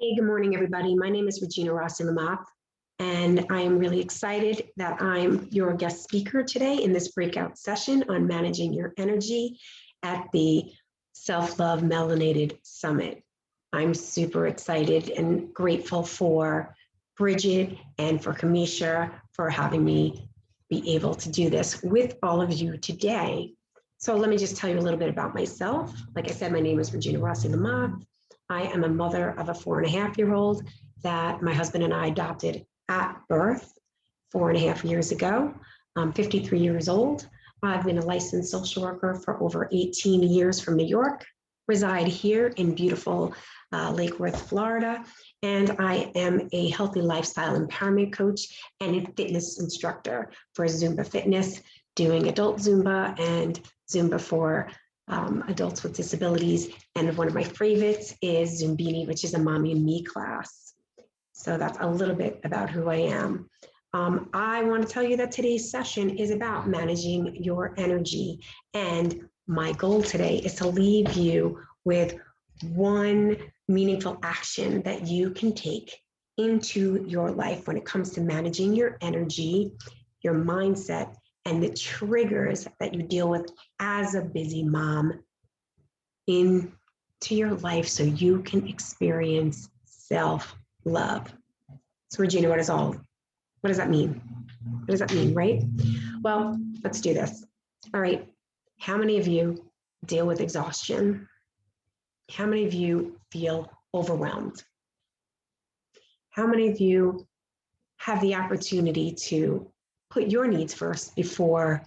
Hey, good morning, everybody. My name is Regina Ross-Lamop, and I am really excited that I'm your guest speaker today in this breakout session on managing your energy at the Self-Love Melanated Summit. I'm super excited and grateful for Bridget and for Kamisha for having me be able to do this with all of you today. So let me just tell you a little bit about myself. Like I said, my name is Regina Ross-Lamop. I am a mother of a 4.5-year-old that my husband and I adopted at birth 4.5 years ago. I'm 53 years old. I've been a licensed social worker for over 18 years from New York, reside here in beautiful Lake Worth, Florida, and I am a healthy lifestyle empowerment coach and a fitness instructor for Zumba Fitness, doing adult Zumba and Zumba for adults with disabilities. And one of my favorites is Zumbini, which is a mommy and me class. So that's a little bit about who I am. I want to tell you that today's session is about managing your energy. And my goal today is to leave you with one meaningful action that you can take into your life when it comes to managing your energy, your mindset, and the triggers that you deal with as a busy mom into your life so you can experience self-love. So Regina, what does that mean? What does that mean, right? Well, let's do this. All right. How many of you deal with exhaustion? How many of you feel overwhelmed? How many of you have the opportunity to put your needs first before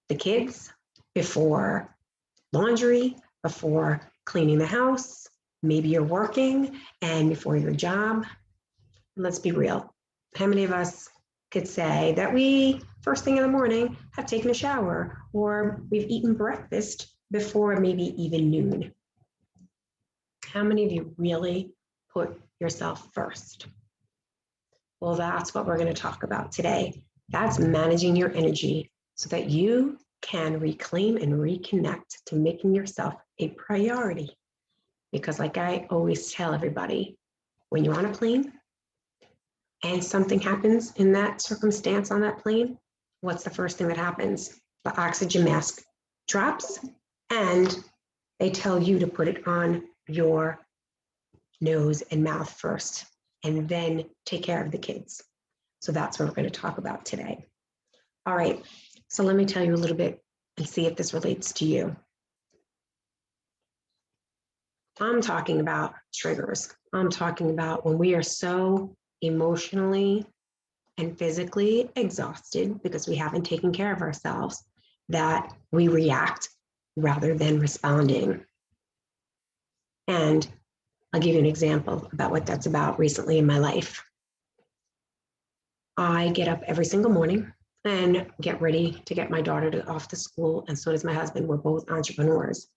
the kids, before laundry, before cleaning the house? Maybe you're working and before your job. Let's be real. How many of us could say that we, first thing in the morning, have taken a shower or we've eaten breakfast before maybe even noon? How many of you really put yourself first? Well, that's what we're going to talk about today. That's managing your energy so that you can reclaim and reconnect to making yourself a priority. Because like I always tell everybody, when you're on a plane and something happens in that circumstance on that plane, what's the first thing that happens? The oxygen mask drops and they tell you to put it on your nose and mouth first, and then take care of the kids. So that's what we're going to talk about today. All right, so let me tell you a little bit and see if this relates to you. I'm talking about triggers. I'm talking about when we are so emotionally and physically exhausted because we haven't taken care of ourselves that we react rather than responding. And I'll give you an example about what that's about recently in my life. I get up every single morning and get ready to get my daughter off to school, and so does my husband. We're both entrepreneurs.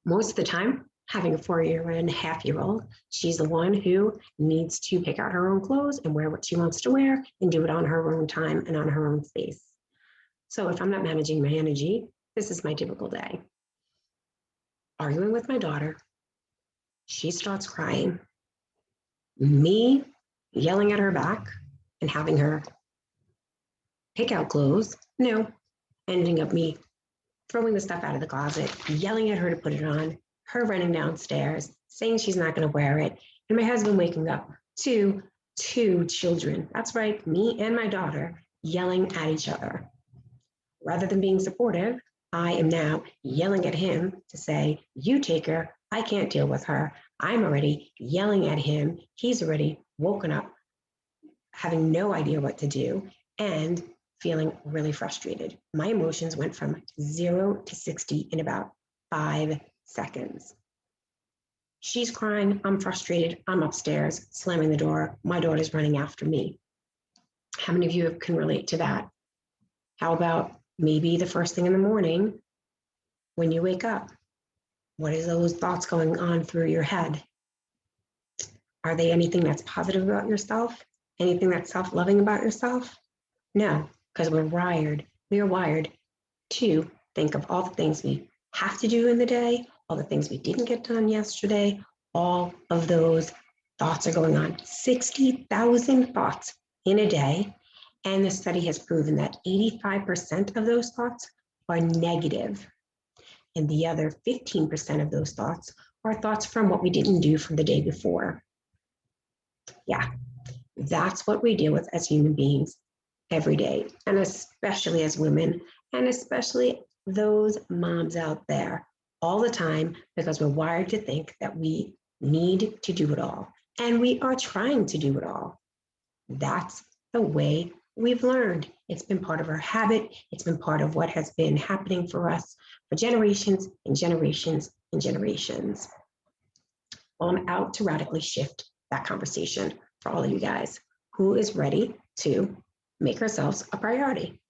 Most of the time, having a 4.5-year-old, she's the one who needs to pick out her own clothes and wear what she wants to wear and do it on her own time and on her own space. So if I'm not managing my energy, this is my typical day. Arguing with my daughter, she starts crying, me yelling at her back and having her pick out clothes, no, ending up me throwing the stuff out of the closet, yelling at her to put it on, her running downstairs, saying she's not going to wear it, and my husband waking up to two children. That's right, me and my daughter yelling at each other. Rather than being supportive, I am now yelling at him to say, you take her, I can't deal with her. I'm already yelling at him. He's already woken up, having no idea what to do, and feeling really frustrated. My emotions went from 0 to 60 in about 5 seconds. She's crying, I'm frustrated, I'm upstairs, slamming the door, my daughter's running after me. How many of you can relate to that? How about maybe the first thing in the morning when you wake up? What is those thoughts going on through your head? Are they anything that's positive about yourself? Anything that's self-loving about yourself? No, because we are wired to think of all the things we have to do in the day, all the things we didn't get done yesterday, all of those thoughts are going on. 60,000 thoughts in a day. And the study has proven that 85% of those thoughts are negative. And the other 15% of those thoughts are thoughts from what we didn't do from the day before. Yeah, that's what we deal with as human beings every day, and especially as women, and especially those moms out there all the time, because we're wired to think that we need to do it all. And we are trying to do it all. That's the way we've learned. It's been part of our habit. It's been part of what has been happening for us for generations and generations and generations. Well, I'm out to radically shift that conversation for all of you guys. Who is ready to make ourselves a priority?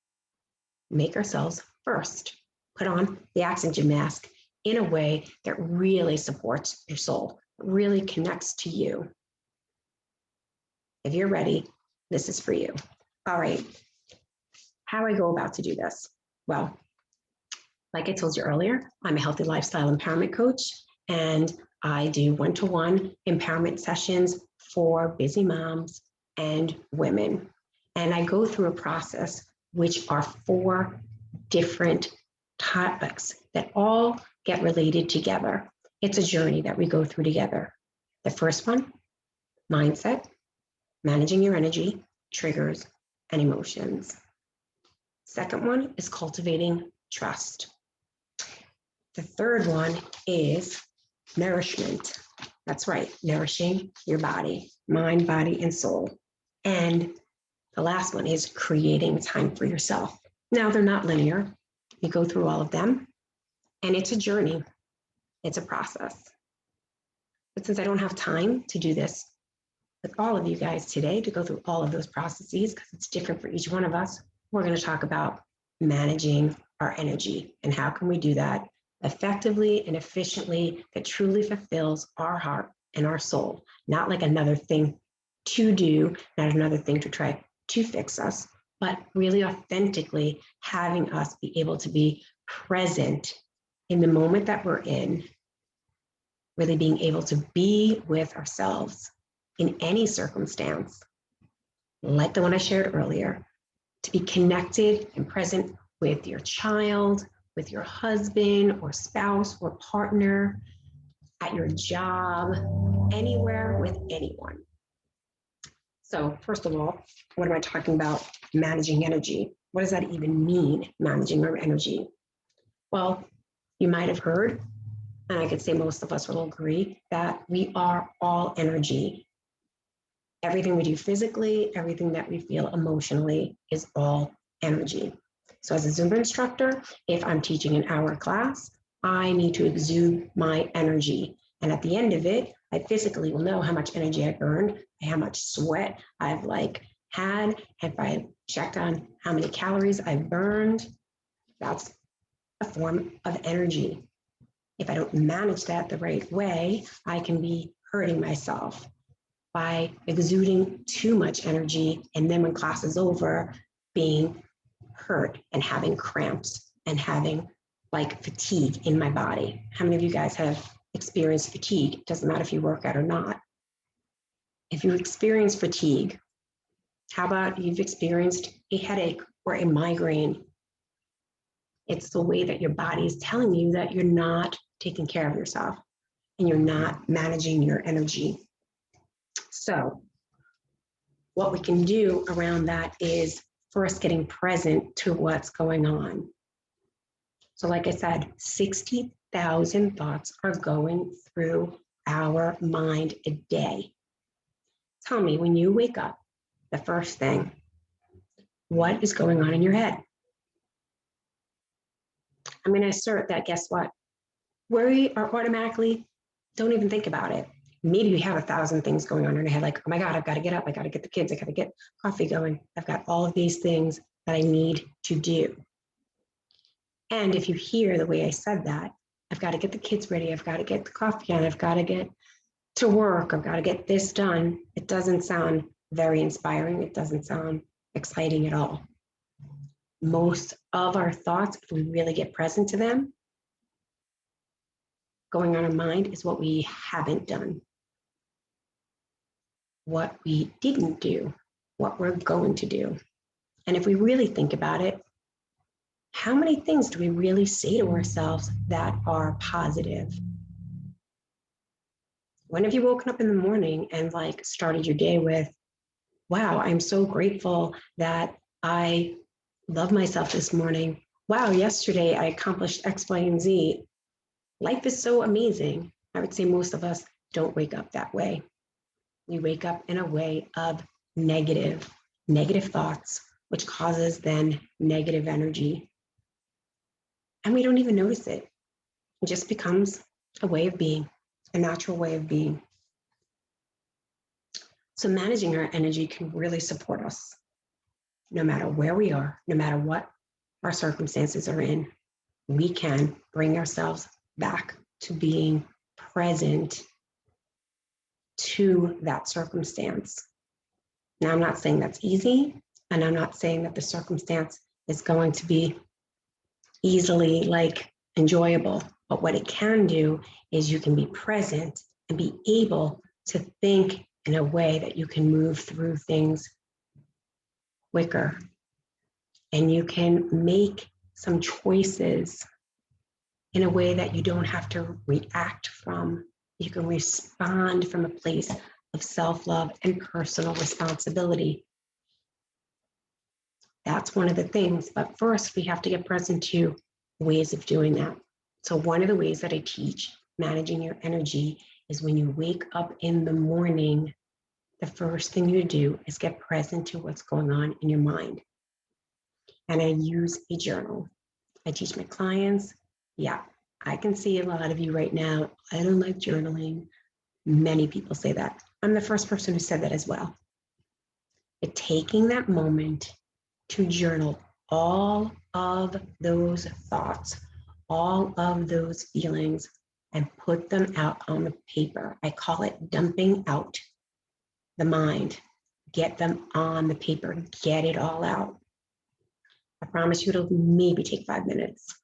Make ourselves first. Put on the oxygen mask in a way that really supports your soul, really connects to you. If you're ready, this is for you. All right. How I go about to do this? Well, like I told you earlier, I'm a healthy lifestyle empowerment coach, and I do one-to-one empowerment sessions for busy moms and women. And I go through a process which are 4 different topics that all get related together. It's a journey that we go through together. The first one, mindset, managing your energy, triggers, and emotions. Second one is cultivating trust. The third one is nourishment. That's right, nourishing your body, mind, body, and soul. And the last one is creating time for yourself. Now, they're not linear. You go through all of them, and it's a journey. It's a process. But since I don't have time to do this with all of you guys today, to go through all of those processes, because it's different for each one of us, we're going to talk about managing our energy and how can we do that effectively and efficiently that truly fulfills our heart and our soul, not like another thing to do, not another thing to try to fix us, but really authentically having us be able to be present in the moment that we're in, really being able to be with ourselves in any circumstance, like the one I shared earlier, to be connected and present with your child, with your husband or spouse or partner, at your job, anywhere with anyone. So first of all, what am I talking about? Managing energy. What does that even mean, managing our energy? Well, you might have heard, and I could say most of us will agree, that we are all energy. Everything we do physically, everything that we feel emotionally is all energy. So as a Zumba instructor, if I'm teaching an hour class, I need to exude my energy. And at the end of it, I physically will know how much energy I burned, how much sweat I've had. If I checked on how many calories I've burned, that's a form of energy. If I don't manage that the right way, I can be hurting myself by exuding too much energy. And then when class is over, being hurt and having cramps and having fatigue in my body. How many of you guys have experienced fatigue? It doesn't matter if you work out or not. If you experience fatigue, how about you've experienced a headache or a migraine? It's the way that your body is telling you that you're not taking care of yourself and you're not managing your energy. So what we can do around that is first getting present to what's going on. So like I said, 60,000 thoughts are going through our mind a day. Tell me, when you wake up, the first thing, what is going on in your head? I'm going to assert that, guess what? Worry or automatically don't even think about it. Maybe we have 1,000 things going on in our head, like, oh my God, I've got to get up. I got to get the kids. I got to get coffee going. I've got all of these things that I need to do. And if you hear the way I said that, I've got to get the kids ready. I've got to get the coffee on. I've got to get to work. I've got to get this done. It doesn't sound very inspiring. It doesn't sound exciting at all. Most of our thoughts, if we really get present to them, going on our mind is what we haven't done, what we didn't do, what we're going to do. And if we really think about it, how many things do we really say to ourselves that are positive? When have you woken up in the morning and like started your day with, wow, I'm so grateful that I love myself this morning. Wow, yesterday I accomplished X, Y, and Z. Life is so amazing. I would say most of us don't wake up that way. We wake up in a way of negative thoughts, which causes then negative energy. And we don't even notice it. It just becomes a way of being, a natural way of being. So managing our energy can really support us, no matter where we are, no matter what our circumstances are in. We can bring ourselves back to being present to that circumstance. Now, I'm not saying that's easy, and I'm not saying that the circumstance is going to be easily like enjoyable, but what it can do is you can be present and be able to think in a way that you can move through things quicker, and you can make some choices in a way that you don't have to react from. You can respond from a place of self-love and personal responsibility. That's one of the things, but first we have to get present to ways of doing that. So one of the ways that I teach managing your energy is when you wake up in the morning, the first thing you do is get present to what's going on in your mind. And I use a journal. I teach my clients, yeah, I can see a lot of you right now, I don't like journaling. Many people say that. I'm the first person who said that as well. But taking that moment to journal all of those thoughts, all of those feelings, and put them out on the paper. I call it dumping out the mind. Get them on the paper, get it all out. I promise you it'll maybe take 5 minutes.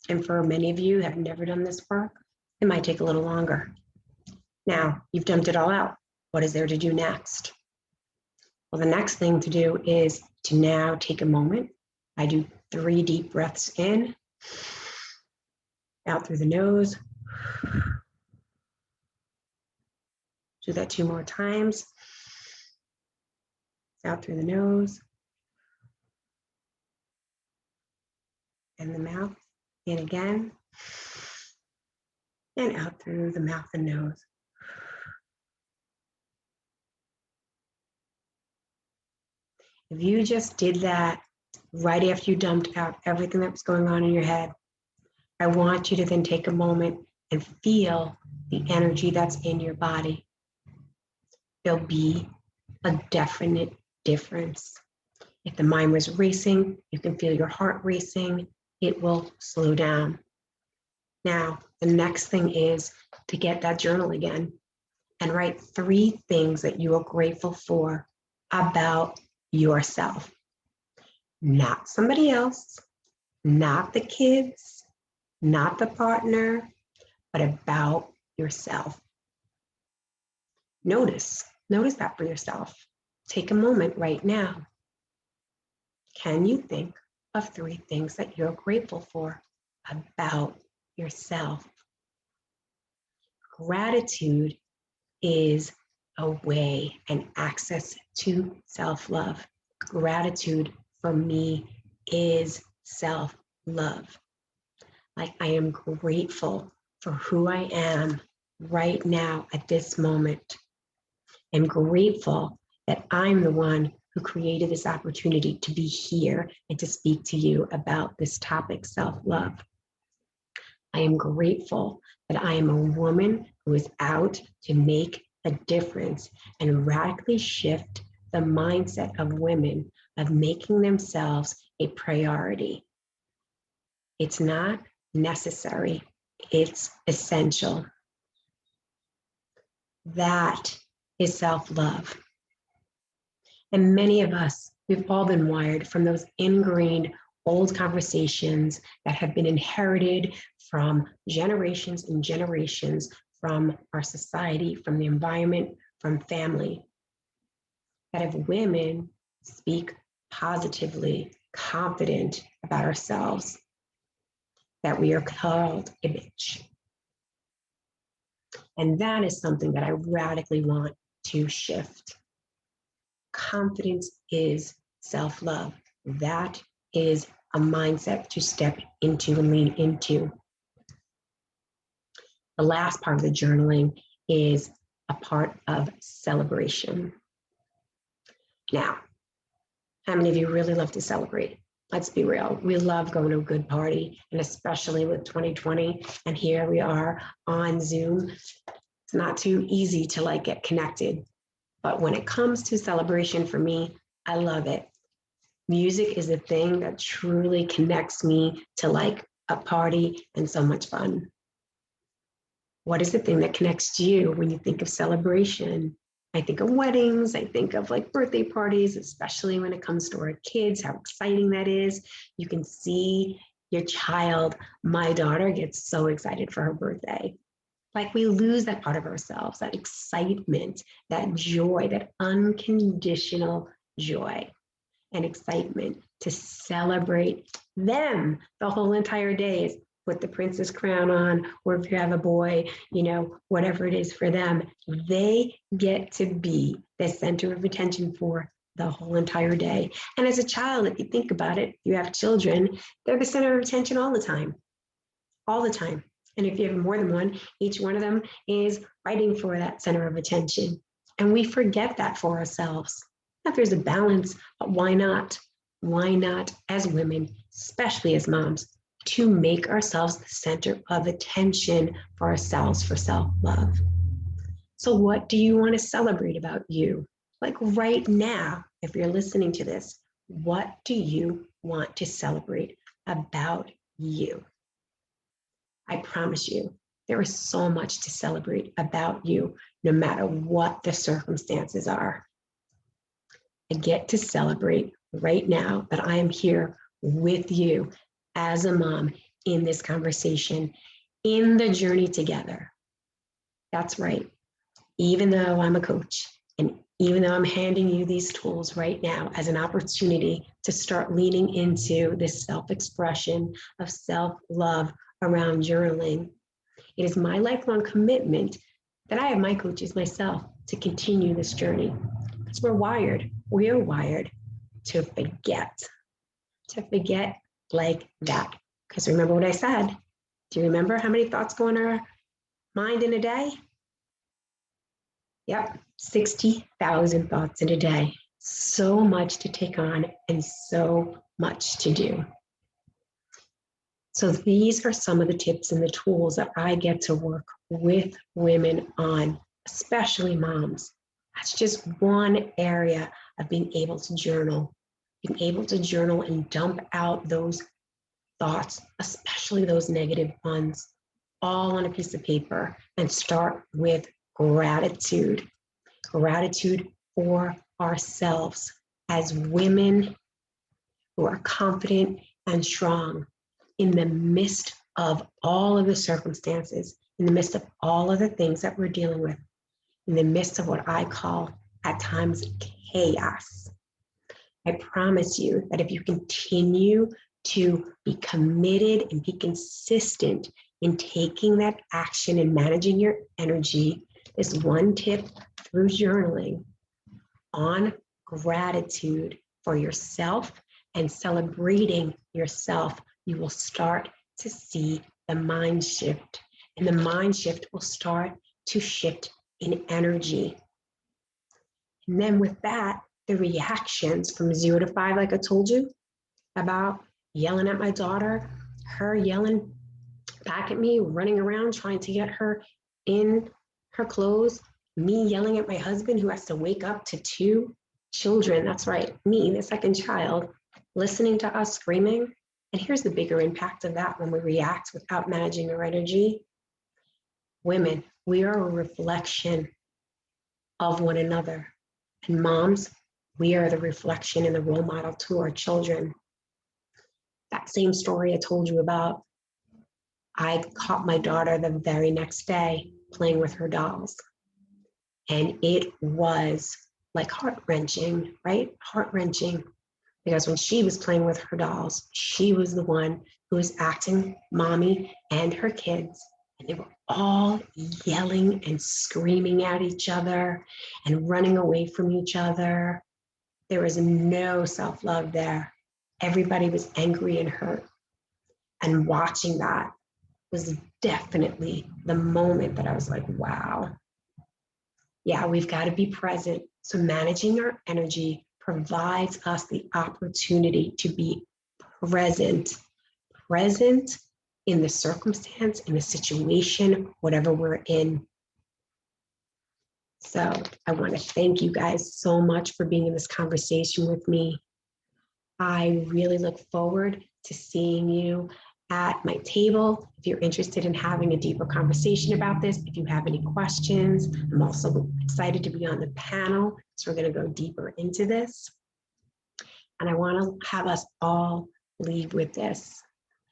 And for many of you who have never done this work, it might take a little longer. Now, you've dumped it all out. What is there to do next? Well, the next thing to do is to now take a moment. I do 3 deep breaths in, out through the nose. Do that 2 more times. Out through the nose. And the mouth. In again. And out through the mouth and nose. If you just did that right after you dumped out everything that was going on in your head, I want you to then take a moment and feel the energy that's in your body. There'll be a definite difference. If the mind was racing, you can feel your heart racing, it will slow down. Now, the next thing is to get that journal again and write 3 things that you are grateful for about yourself. Not somebody else, not the kids, not the partner, but about yourself. Notice that for yourself. Take a moment right now. Can you think of 3 things that you're grateful for about yourself? Gratitude is a way and access to self-love. Gratitude for me is self-love. Like, I am grateful for who I am right now at this moment. I'm grateful that I'm the one who created this opportunity to be here and to speak to you about this topic, self-love. I am grateful that I am a woman who is out to make a difference and radically shift the mindset of women of making themselves a priority. It's not necessary, it's essential. That is self-love. And many of us, we've all been wired from those ingrained old conversations that have been inherited from generations and generations from our society, from the environment, from family. That if women speak positively, confident about ourselves, that we are called a bitch. And that is something that I radically want to shift. Confidence is self-love. That is a mindset to step into and lean into. The last part of the journaling is a part of celebration. Now, how many of you really love to celebrate? Let's be real. We love going to a good party, and especially with 2020, and here we are on Zoom. It's not too easy to get connected. But when it comes to celebration for me, I love it. Music is the thing that truly connects me to a party and so much fun. What is the thing that connects you when you think of celebration? I think of weddings, I think of birthday parties, especially when it comes to our kids, how exciting that is. You can see your child. My daughter gets so excited for her birthday. We lose that part of ourselves, that excitement, that joy, that unconditional joy and excitement to celebrate them the whole entire day. Put the princess crown on, or if you have a boy, whatever it is for them, they get to be the center of attention for the whole entire day. And as a child, if you think about it, you have children, they're the center of attention all the time, all the time. And if you have more than one, each one of them is fighting for that center of attention. And we forget that for ourselves. Now, there's a balance, but why not? Why not as women, especially as moms, to make ourselves the center of attention for ourselves, for self-love? So what do you want to celebrate about you? Right now, if you're listening to this, what do you want to celebrate about you? I promise you, there is so much to celebrate about you, no matter what the circumstances are. I get to celebrate right now that I am here with you as a mom in this conversation, in the journey together. That's right. Even though I'm a coach, and even though I'm handing you these tools right now as an opportunity to start leaning into this self-expression of self-love around journaling, it is my lifelong commitment that I have my coaches myself to continue this journey. Because we are wired to forget like that. Because remember what I said. Do you remember how many thoughts go in our mind in a day? Yep, 60,000 thoughts in a day. So much to take on and so much to do. So these are some of the tips and the tools that I get to work with women on, especially moms. That's just one area of being able to journal and dump out those thoughts, especially those negative ones, all on a piece of paper, and start with gratitude. Gratitude for ourselves as women who are confident and strong in the midst of all of the circumstances, in the midst of all of the things that we're dealing with, in the midst of what I call at times chaos. I promise you that if you continue to be committed and be consistent in taking that action and managing your energy, this one tip through journaling on gratitude for yourself and celebrating yourself, you will start to see the mind shift. And the mind shift will start to shift in energy. And then with that, the reactions from 0 to 5, like I told you, about yelling at my daughter, her yelling back at me, running around trying to get her in her clothes, me yelling at my husband who has to wake up to 2 children. That's right, me, the second child, listening to us screaming. And here's the bigger impact of that when we react without managing our energy. Women, we are a reflection of one another. And moms, we are the reflection and the role model to our children. That same story I told you about, I caught my daughter the very next day playing with her dolls. And it was like heart-wrenching, right? Heart-wrenching. Because when she was playing with her dolls, she was the one who was acting mommy and her kids. And they were all yelling and screaming at each other and running away from each other. There was no self-love there. Everybody was angry and hurt. And watching that was definitely the moment that I was like, wow. Yeah, we've got to be present. So managing our energy provides us the opportunity to be present in the circumstance, in the situation, whatever we're in. So I want to thank you guys so much for being in this conversation with me. I really look forward to seeing you at my table. If you're interested in having a deeper conversation about this, if you have any questions, I'm also excited to be on the panel. So we're going to go deeper into this. And I want to have us all leave with this.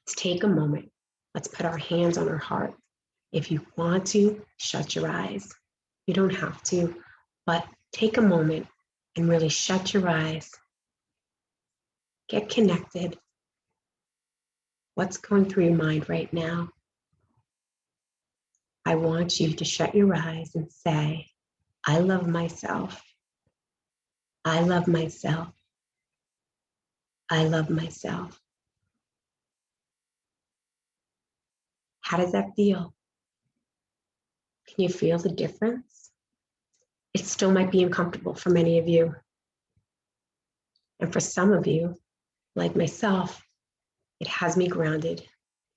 Let's take a moment. Let's put our hands on our heart. If you want to, shut your eyes. You don't have to, but take a moment and really shut your eyes. Get connected. What's going through your mind right now? I want you to shut your eyes and say, I love myself. I love myself. I love myself. How does that feel? Can you feel the difference? It still might be uncomfortable for many of you. And for some of you, like myself, it has me grounded.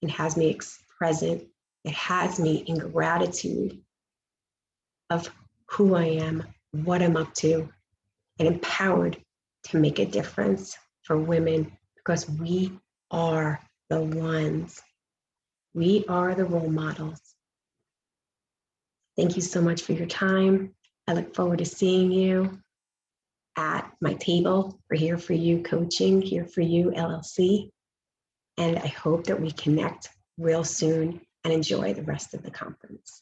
It has me present. It has me in gratitude of who I am, what I'm up to, and empowered to make a difference for women, because we are the ones. We are the role models. Thank you so much for your time. I look forward to seeing you at my table for Here For You Coaching, Here For You LLC. And I hope that we connect real soon and enjoy the rest of the conference.